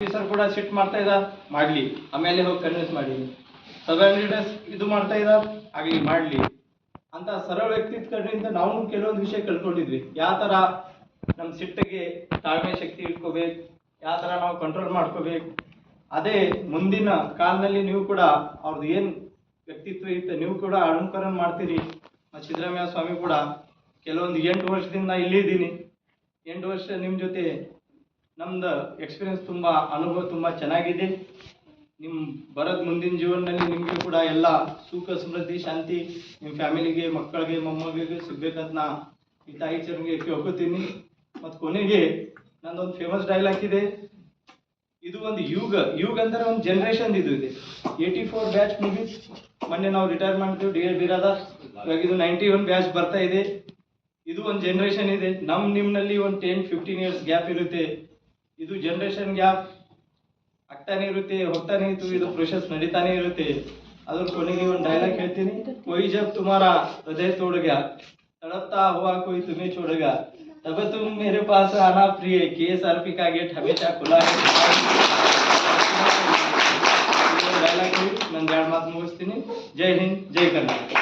Officer ಕೂಡ ಸಿಟ್ ಮಾಡ್ತಾ ಇದ್ದ ಮಾಡ್ಲಿ, ಆಮೇಲೆ ಹೋಗಿ ಕನ್ವಿನ್ಸ್ ಮಾಡಿ. ಸಬ್ ಲೀಡರ್ಸ್ ಇದು ಮಾಡ್ತಾ ಇದ್ದ ಆಗ್ಲಿ ಮಾಡ್ಲಿ ಅಂತ ಸರಳ ವ್ಯಕ್ತಿತ್ವ ಕಡೆಯಿಂದ ನಾವು ಕೆಲವೊಂದು ವಿಷಯ ಕಲ್ತ್ಕೊಂಡಿದ್ವಿ. ಯಾವ ತರ ನಮ್ಮ ಸಿಟ್ಟಿಗೆ ತಾಳ್ಮೆ ಶಕ್ತಿ ಇಟ್ಕೋಬೇಕು, ಯಾವ ತರ ನಾವು ಕಂಟ್ರೋಲ್ ಮಾಡ್ಕೋಬೇಕು. ಅದೇ ಮುಂದಿನ ಕಾಲದಲ್ಲಿ ನೀವು ಕೂಡ ಅವ್ರದ್ದು ಏನ್ ವ್ಯಕ್ತಿತ್ವ ಇತ್ತು ನೀವು ಕೂಡ ಅನುಕರಣ ಮಾಡ್ತೀರಿ. ಸಿದ್ದರಾಮಯ್ಯ ಸ್ವಾಮಿ ಕೂಡ ಕೆಲವೊಂದು 8 ವರ್ಷದಿಂದ ಇಲ್ಲಿ ಇದ್ದೀನಿ. 8 ವರ್ಷ ನಿಮ್ಮ ಜೊತೆ ನಮ್ದು ಎಕ್ಸ್ಪೀರಿಯನ್ಸ್ ತುಂಬಾ ಅನುಭವ ತುಂಬಾ ಚೆನ್ನಾಗಿದೆ. ನಿಮ್ಮ ಬರೋದ್ ಮುಂದಿನ ಜೀವನದಲ್ಲಿ ನಿಮ್ಗೆ ಕೂಡ ಎಲ್ಲ ಸುಖ ಸಮೃದ್ಧಿ ಶಾಂತಿ ನಿಮ್ಮ ಫ್ಯಾಮಿಲಿಗೆ ಮಕ್ಕಳಿಗೆ ಮೊಮ್ಮಗಳಿಗೆ ಸಿಗ್ಬೇಕಂತ ನಾ ಈ ತಾಯಿ ಚರಣಿಗೆ ಕೇಳ್ಕೊತೀನಿ. ಮತ್ತು ಕೊನೆಗೆ ನಂದೊಂದು ಫೇಮಸ್ ಡೈಲಾಗ್ ಇದೆ, ಇದು ಒಂದು ಯುಗ ಅಂದ್ರೆ ಒಂದು ಜನರೇಷನ್ ಇದು ಇದೆ. 84 ಬ್ಯಾಚ್ ಮುಗಿಸ್ ಮೊನ್ನೆ ನಾವು ರಿಟೈರ್ ಮಾಡ್ತೀವಿ ಡಿ ಎ ಬಿರಾದರ್. ಇವಾಗ ಇದು 91 ಬ್ಯಾಚ್ ಬರ್ತಾ ಇದೆ. ಇದು ಒಂದು ಜನರೇಷನ್ ಇದೆ. ನಿಮ್ನಲ್ಲಿ ಒಂದು 10-15 ಇಯರ್ಸ್ ಗ್ಯಾಪ್ ಇರುತ್ತೆ. ಇದು ಜನರೇಷನ್ ಗ್ಯಾಪ್ ಆಗ್ತಾನೆ ಇರುತ್ತೆ, ಹೋಗ್ತಾನೆ ಇತ್ತು, ಇದು ಪ್ರೋಸೆಸ್ ನಡೀತಾನೆ ಇರುತ್ತೆ. ಅದ್ರ ಕೊನೆಗೆ ಒಂದು ಡೈಲಾಗ್ ಹೇಳ್ತೀನಿ, कोई जब तुम्हारा हृदय तोड़ गया तड़पता हुआ कोई तुम्हें छोड़ेगा तब तुम मेरे पास आना प्रिय, KSRP का गेट हमेशा खुला है. ಡೈಲಾಗ್ ನಾನು 2 ಮಾತು ಮುಗಿಸ್ತೀನಿ. ಜೈ ಹಿಂದ್, ಜೈ ಕರ್ನಾಟಕ.